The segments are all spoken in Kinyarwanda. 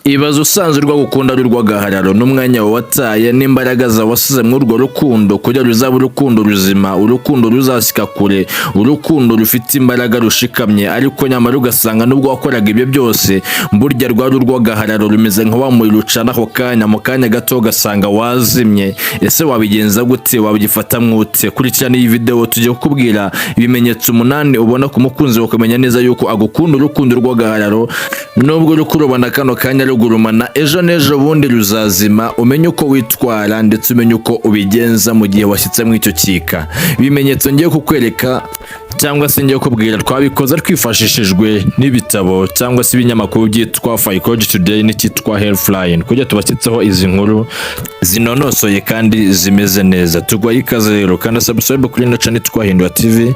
Ibaze usanzwe Urwagukunda ari Urwagahararo n'umwanya wataye n'imbaraga zawe wasize muri urwo rukundo kugira ruzaba urukundo ruzima, urukundo ruzasika kure, urukundo rufite imbaraga rushikamye, ariko nyamara ugasanga nubwo wakoraga ibyo byose burya rwari Urwagahararo rumeze nka wa muriro ucana ako kanya, mu kanya gato ugasanga wazimye. Ese wabigenza gute? Wabigifata mwute? Kurikirana iyi video tujye kukubwira ibimenyetso 8 ubona ku mukunzi ukamenya neza yuko agukunda urukundo Urwagahararo, nubwo rukurubana kano kanya rugurumana ejo n'ejo bundi ruzazima. Umenye uko witwara ndetse umenye uko ubigenza mu gihe washyitse mu icyo kika. Ibimenyetso ngiye kukwereka cyangwa se ngiye kubwira twabikoze twifashishijwe n'ibitabo cyangwa se ibinyamakuru byitwa Psychology Today n'icyitwa Healthline, kujya tubashyitseho izi nkuru zinonosoye kandi zimeze neza. Tugwaye ikaze rero, kandi subscribe kuri ino channel Twahindura TV,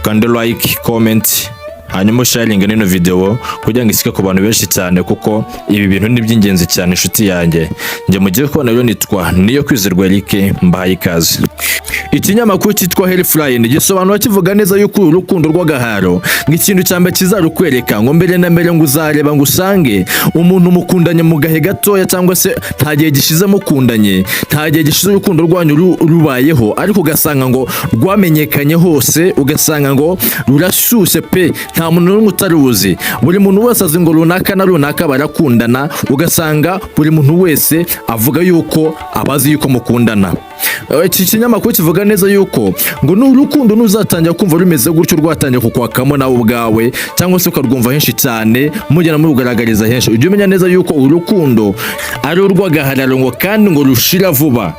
kandi like, comment, hanyuma sharing nino video kugira ngo isike ku bantu benshi cyane, kuko ibi bintu ni by'ingenzi cyane inshuti yanjye. Nje mugiye kubona rero nitwa niyo kwizerwa Eric, mbahaye ikaze. Ikinyamakuru cyitwa Healthline gisobanura kivuga neza yuko urukundo Rwagahararo nk'ikintu cyambe kizarukwereka ngo mbere na mbere ngo uzareba ngo usange umuntu mukundanye mu gahe gatoya, cyangwa se nta gihe gishize mukundanye, nta gihe gishize urukundo rwanyu rubayeho, ariko ugasanga ngo rwamenyekanye hose, ugasanga ngo rurashyushye pe, nta muntu n'umwe utaruzi. Buri muntu wese azi ngo runaka na runaka barakundana, ugasanga buri muntu wese avuga yuko abazi yuko mukundana. Iki kinyamakuru kivuga neza yuko ngo n'urukundo nuzatangira kumva rumeze gutyo, rwatangiye kukwakamo nawe ubwawe, cyangwa se ukarwumva henshi cyane mugena muri ugaragariza henshi, ujye umenya neza yuko urukundo ari Urwagahararo ngo kandi ngo rushira vuba.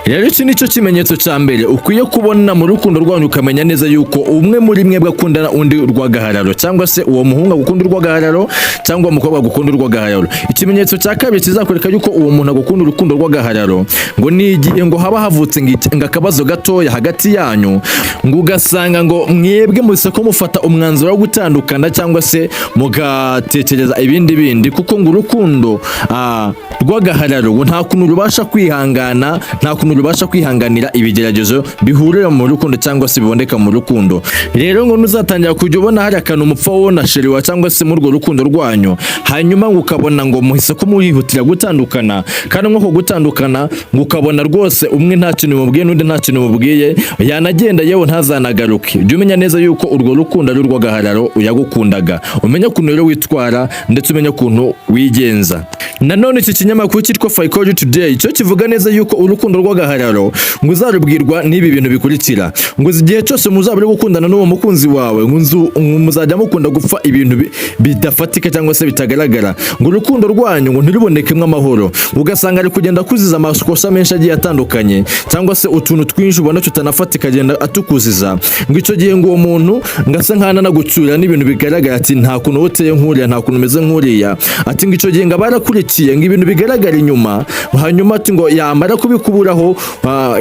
Rero iki nicyo kimenyetso cya mbere ukwiye kubona mu rukundo rwanyu, ukamenya neza yuko umwe muri mwe bwakundana undi Urwagahararo, cyangwa se uwo muhungu agukunda Urwagahararo cyangwa umukobwa agukunda Urwagahararo. Ikimenyetso cya kabiri kizakwereka yuko uwo muntu agukunda urukundo Rwagahararo ngo ni igihe ngo haba havutse ngakabazo gatoya hagati yanyu, ngo ugasanga ngo mwebwe muze ko mufata umwanzuro wo gutandukana, cyangwa se mugatekereza ibindi bindi, kuko ngo urukundo Rwagahararo ngo nta kuntu rubasha kwihangana, nta kuntu rubasha kwihanganira ibigeragezo bihurira mu rukundo cyangwa se biboneka mu rukundo. Rero ngo nuzatangira kujya ubona hari akantu mupfa wona sheriwa cyangwa se muri urwo rukundo rwanyu, hanyuma ngo ukabona ngo muhise ko murihutira gutandukana, kandi nko gutandukana ngo ukabona rwose umwe nta kintu mubwiye n'undi nta kintu mubwiye, yanagenda yewe ntazanagaruke. Jya umenya neza yuko urwo rukundo ari Urwagahararo uyagukundaga. Umenya ukuntu rero witwara ndetse umenya ukuntu wigenza. Nanone iki kinyamakuru cyitwa Psychology Today cyo kivuga neza yuko urukundo Rwagahararo ngo uzarubwirwa n'ibi bintu bikurikira, ngo igihe cyose muzabure gukundana n'uwo mukunzi wawe ngo muzajya mukunda gupfa ibintu bidafatika cyangwa se bitagaragara, ngo urukundo rwanyu ngo ntirubonekemo amahoro, ugasanga ari kugenda kuziza amakosa menshi agiye atandukanye, cyangwa se utuntu twinshi ubona tutanafatika agenda atukuziza. Ngo icyo gihe ngo uwo muntu ngasa nkana nagucyura n'ibintu bigaragara, ati nta kuntu uteye nkuriya, nta kuntu umeze nkuriya, ati ngo icyo gihe ngo barakurikiye ngo ibintu bigaragara inyuma, hanyuma ati ngo yamara kubikuburaho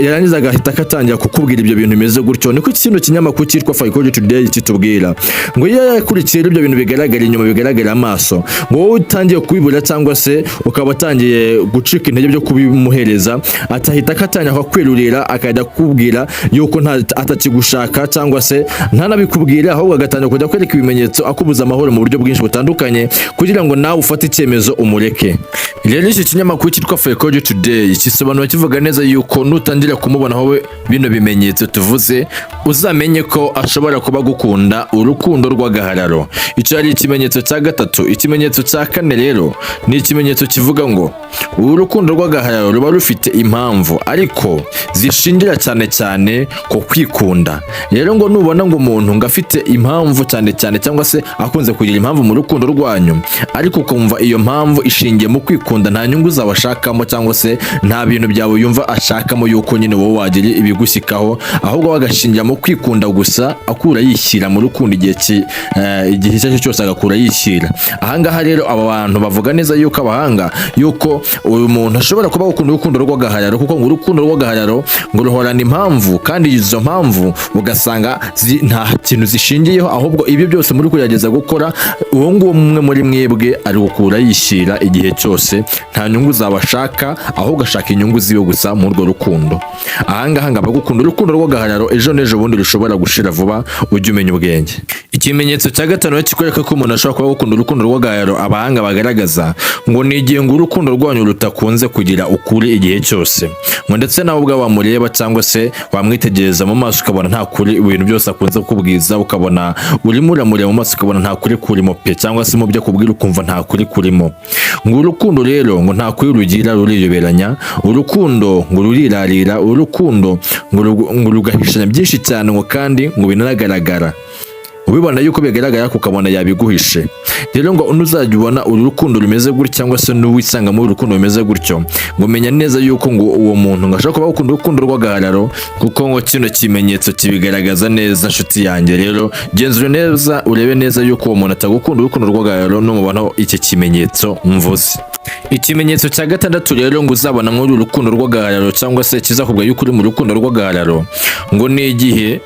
yarangiza agahita akatangira kukubwira ibyo bintu bimeze gutyo. Niko kino kinyamakuru cyitwa Psychology Today kitubwira ngo iyo yakurikiye ibyo bintu bigaragara inyuma, bigaragara amaso, ngo wowe utangiye kubibura cyangwa se ukaba utangiye gucika intege byo kubimuhereza, atahita akatangira kwirurira akajya kubwira yuko atakigushaka, cyangwa se ntanabikubwira, ahubwo agatangira kujya kwereka ibimenyetso akubuza amahoro mu buryo bwinshi butandukanye kugira ngo nawe ufate icyemezo umureke. Rero iki kinyamakuru cyitwa Psychology Today kisobanura kivuga neza yuko nutangira kumubona wowe bino bimenyetso tuvuze, uzamenye ko ashobora kuba gukunda urukundo Rwagahararo. Icyo ari ikimenyetso cya gatatu. Ikimenyetso cya kane rero ni ikimenyetso kivuga ngo urukundo Rwagahararo ruba rufite impamvu, ariko zishingira cyane cyane ku kwikunda. Rero ngo nubona ngo umuntu ngo afite impamvu cyane cyane, cyangwa se akunze kugira impamvu mu rukundo rwanyu, ariko ukumva iyo mpamvu ishingiye mu kwikunda, nta nyungu zawashakamo, cyangwa se nta bintu byawe yumva ashakamo yuko nyine wowe wagira ibigusikaho, ahubwo wagashingira mu kwikunda gusa, akura yishyira mu rukundo igihe icyo cyose agakura yishyira. Ahangaha rero aba bantu bavuga neza yuko abahanga yuko yuko uyu muntu ashobora kuba gukunda urukundo rw'agahararo, kuko ngo urukundo rw'agahararo ngo ruhorana impamvu, kandi izo mpamvu ugasanga nta kintu zishingiyeho, ahubwo ibyo byose muri kugerageza gukora uwo nguwo umwe muri mwebwe ari gukura yishyira igihe cyose, nta nyungu zabashaka, ahubwo ashaka inyungu ziwe gusa muri urwo rukundo. Ahangaha ngaba gukunda urukundo rw'agahararo ejo n'ejo bundi rushobora gushira vuba, ujye umenya ubwenge. Ikimenyetso cya gatanu kikwereka ko umuntu ashobora kuba gukunda urukundo rw'agahararo abahanga bagaragaza ngo ni igihe ngo urukundo rwanyu rutakunze kugira ukuri igihe cyose, ngo ndetse nawe ubwawe wamureba cyangwa se wamwitegereza mu maso ukabona nta kuri ibintu byose akunze kukubwiza, ukabona urimo uramureba mu maso ukabona nta kuri kurimo pe, cyangwa se mu byo akubwira ukumva nta kuri kurimo. Ngo urukundo rero ngo nta kuri rugira, ruriyoberanya, urukundo ngo rurirarira, urukundo ngo rugahishanya byinshi cyane, ngo kandi ngo binagaragara ubibona yuko bigaragara ukabona yabiguhishe. Rero ngo unuzajya ubona uru rukundo rumeze gutyo, cyangwa se n'uwisanga mu rukundo rumeze gutyo, ngo menya neza yuko ngo uwo muntu ngashaka kuba gukunda urukundo rw'agahararo, kuko ngo kino kimenyetso kibigaragaza neza nshuti yanjye. Rero genzura neza urebe neza yuko uwo muntu atagukunda urukundo rw'agahararo numubona iki kimenyetso mvuze. Ikimenyetso cya gatandatu rero ngo uzabona muri urukundo rw'agahararo, cyangwa se kizakubwa yuko uri mu rukundo rw'agahararo, ngo ni igihe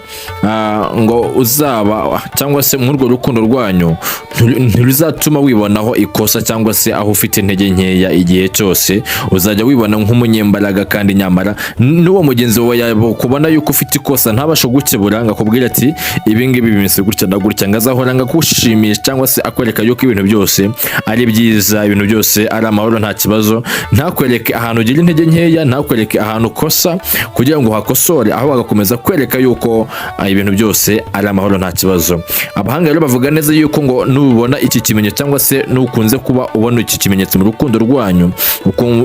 ngo uzaba cyangwa se muri urwo rukundo rwanyu ntiruzatuma wibonaho ikosa, cyangwa se aho ufite intege nkeya. Igihe cyose uzajya wibona nk'umunyembaraga, kandi nyamara n'uwo mugenzi wawe yakubona yuko ufite ikosa ntabashe gukebura, ngakubwira ati ibi ngibi bimeze gutya na gutya, ngazahora ngagushimisha, cyangwa se akwereka yuko ibintu byose ari byiza, ibintu byose ari amahoro, nta kibazo, ntakwereke ahantu ugira intege nkeya, ntakwereke ahantu ukosa kugira ngo uhakosore, aho bagakomeza kwereka yuko ibintu byose ari amahoro, nta kibazo. Abahanga rero bavuga neza yuko ngo nubona iki kimenyetso, cyangwa se nukunze kuba ubona iki kimenyetso mu rukundo rwanyu,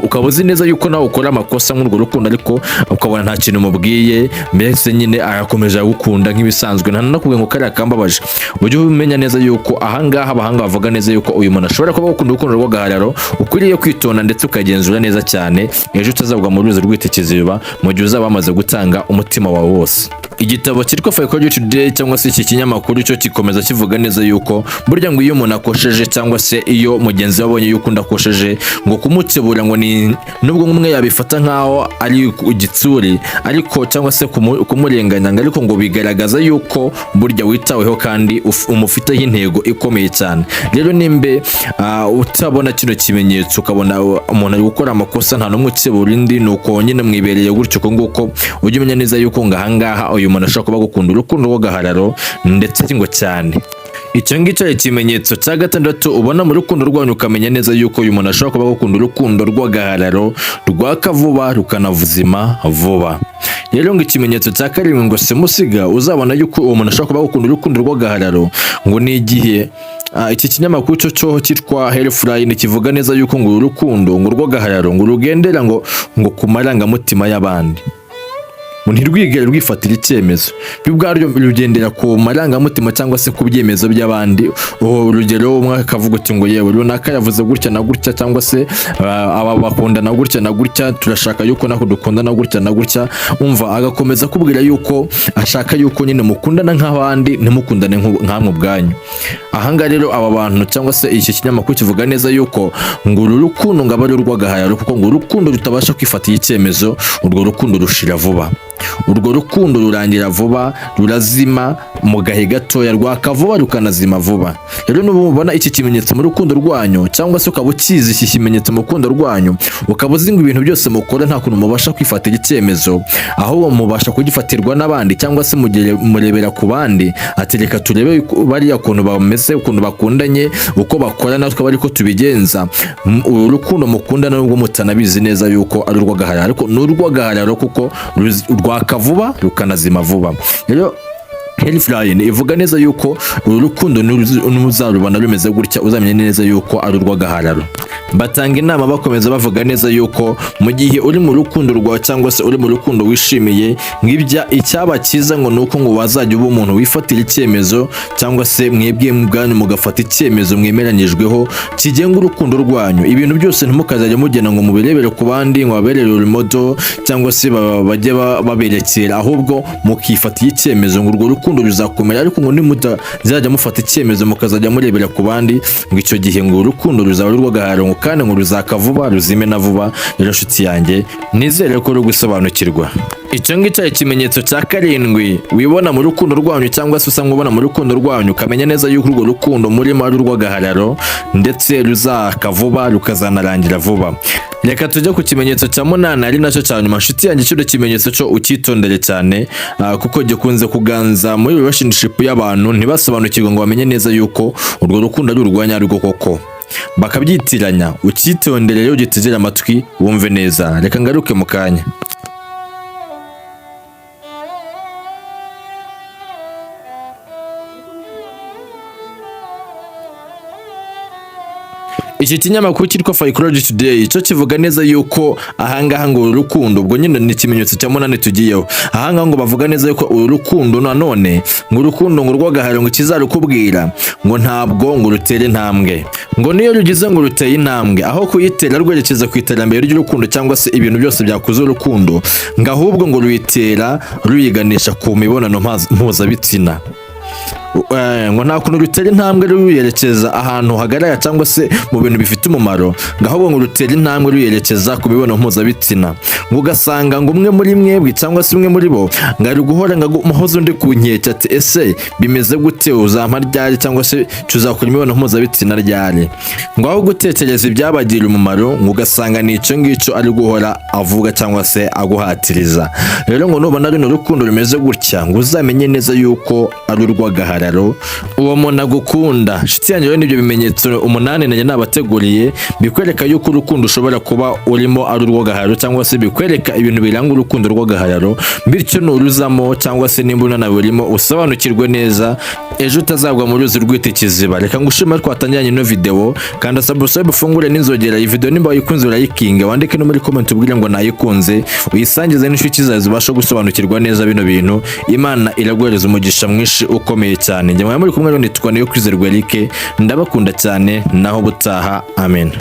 ukaba uzi neza yuko nawe ukora amakosa muri urwo rukundo, ariko ukabona nta kintu umubwiye, mbese nyine arakomeje gukunda nk'ibisanzwe, nta nakubwiye ngo kariya kambabaje, ujye umenya neza yuko ahangaha abahanga bavuga neza yuko uyu muntu ashobora kuba gukunda urukundo rw'agahararo, ukwiriye kwitonda ndetse ukagenzura neza cyane, ejo utazagwa mu ruzi rw'itekiziba mu gihe uzaba wamaze gutanga umutima wawe wose. Igitabo cyitwa Psychology Today, cyangwa se iki kinyamakuru cyo kikomeza kivuga neza yuko burya ngo iyo umuntu akosheje, cyangwa se iyo mugenzi we abonye yuko ndakosheje, ngo kumukebura ngo ni nubwo umwe yabifata nkaho ari igitsuri, ariko cyangwa se kumurenganya, ariko ngo bigaragaza yuko burya witaweho kandi umufiteho intego ikomeye cyane. Rero nimbe utabona kino kimenyetso, ukabona umuntu ari gukora amakosa nta n'umwe ukebura indi, nuko nyine mwibereye gutyo ko nguko, ujye umenya neza yuko ngahangaha uyu muntu ashobora kuba gukunda urukundo rw'agahararo ndetse ngo cyane. Icyo ngicyo ari ikimenyetso cya gatandatu ubona mu rukundo rwanyu, ukamenya neza yuko uyu muntu ashobora kuba gukunda urukundo rw'agahararo rwaka vuba rukanavuzima vuba. Rero ngo ikimenyetso cya karindwi ngo simusiga uzabona yuko uwo muntu ashobora kuba gukunda urukundo rw'agahararo, ngo ni igihe iki kinyamakuru cyo cyitwa Healthline kivuga neza yuko ngo urukundo ngo rw'agahararo ngo rugendera ngo ku marangamutima y'abandi, ntirwigere rwifatira icyemezo, bw'ubwaryo rugendera ku marangamutima cyangwa se ku byemezo by'abandi. Urugero umwe akavuga uti ngo yewe runaka yavuze gutya na gutya, cyangwa se aba bakundana gutya na gutya, turashaka yuko nako dukundana gutya na gutya, umva agakomeza kubwira yuko ashaka yuko nyine mukundana nk'abandi, ntimukundane nk'amwe ubwanyu. Ahangaha rero aba bantu cyangwa se iki kinyamakuru kivuga neza yuko ngo uru rukundo ngo aba ari urw'agahararo, kuko ngo urukundo rutabasha kwifatira icyemezo, urwo rukundo rushira vuba, urwo rukundo rurangira vuba, rurazima mu gahe gatoya, rwaka vuba rukanazima vuba. Rero nubona iki kimenyetso mu rukundo rwanyu, cyangwa se ukaba ukizi iki kimenyetso mu rukundo rwanyu, ukaba uzi ngo ibintu byose mukora nta kuntu mubasha kwifatira icyemezo, ahubwo mubasha kugifatirwa n'abandi, cyangwa se murebera ku bandi, ati reka turebe bariya kuntu bameze, ukuntu bakundanye, uko bakora natwe bari ko tubigenza. Urukundo mukundana nubwo mutanabizi neza yuko ari urw'agahararo, ariko ni urw'agahararo kuko rwaka vuba rukanazima vuba. Rero Healthline ivuga neza yuko uru rukundo n'uzarubona rumeze gutya, uzamenye neza yuko ari urw'agahararo. Batanga inama bakomeza bavuga neza yuko mu gihe uri mu rukundo rwawe, cyangwa se uri mu rukundo wishimiye, ngibya icyaba cyiza ngo nuko ngo wazajya uba umuntu wifatira icyemezo, cyangwa se mwebwe mubwanyu mugafata icyemezo mwemeranyijweho kigenga urukundo rwanyu. Ibintu byose ntimukazajya mugena ngo mubirebere ku bandi, ngo baberere urumodo, cyangwa se bajye baberekera, ahubwo mukifatira icyemezo ngo urwo urukundo ruzakomera, ariko ngo nimutazajya mufata icyemezo mukazajya murebera ku bandi, ngo icyo gihe ngo urukundo ruzaba urw'agahararo, kandi ngo ruzaka vuba ruzime na vuba. Rero nshuti yanjye, nizere ko uri gusobanukirwa. Icyo ngicyo ari ikimenyetso cya karindwi wibona mu rukundo rwanyu, cyangwa se usanga ubona mu rukundo rwanyu, ukamenya neza yuko urwo rukundo murimo ari urw'agahararo ndetse ruzaka vuba rukazanarangira vuba. Reka tujye ku kimenyetso cya 8 ari nacyo cya nyuma. Nshuti yanjye, kino kimenyetso cyo ukitondere cyane, kuko gikunze kuganza muri relationship y'abantu, ntibasobanukirwe ngo bamenye neza yuko urwo rukundo ari urwanyarwo koko, bakabyitiranya. Ukitondere rero, ugitegere amatwi wumve neza. Reka ngaruke mu kanya. Iki kinyamakuru cyitwa Psychology Today cyo kivuga neza yuko ahangaha ngo urukundo, ubwo nyine ni ikimenyetso cya 8 tugiyeho. Ahangaha ngo bavuga neza yuko urukundo nanone ngo urukundo ngo urw'agahararo ngo kizarukubwira ngo ntabwo ngo rutere intambwe, ngo niyo rugize ngo ruteye intambwe, aho kuyitera rwerekeza ku iterambere ry'urukundo cyangwa se ibintu byose byakuza urukundo, ngo ahubwo ngo ruyitera ruyiganisha ku mibonano mpuzabitsina. Ngo nta kuntu rutera intambwe ruyerekeza ahantu hagaragara cyangwa se mu bintu bifite umumaro, ngahubwo ngo rutera intambwe ruyerekeza ku mibonano mpuzabitsina. Ngo ugasanga ngo umwe muri mwebwe cyangwa se umwe muri bo ngari guhora ngo muhoze undi ku nkeke ati ese bimeze gute, uzampa ryari cyangwa se tuzakora imibonano mpuzabitsina ryari. Ngo aho gutekereza ibyabagirira umumaro, ngo ugasanga ni icyo ngicyo ari guhora avuga cyangwa se aguhatiriza. Rero ngo nubona runo rukundo rumeze gutya, ngo uzamenye neza yuko ari urw'agahararo, uwo muntu agukunda. Nshuti yanjye, rero nibyo bimenyetso 8 nanjye nabateguriye bikwereka yuko urukundo ushobora kuba urimo ari urw'agahararo, cyangwa se bikwereka ibintu biranga urukundo rw'agahararo, bityo nuruzamo cyangwa se nimba unanabirimo usobanukirwe neza, ejo utazagwa mu ruzi rwita ikiziba. Reka ngushimire twatangiranye ino video, kandi subscribe ufungure n'inzogera. Iyi video nimba wayikunze urayikinga, wandike no muri comment ubwire ngo nayikunze, uyisangize n'inshuti zawe zibasha gusobanukirwa neza bino bintu. Imana iraguhereza umugisha mwinshi ukomeye cyane. Njye muri kumwe n'undi tukwane yo kwizerwa Eric, ndabakunda cyane, naho butaha, amen.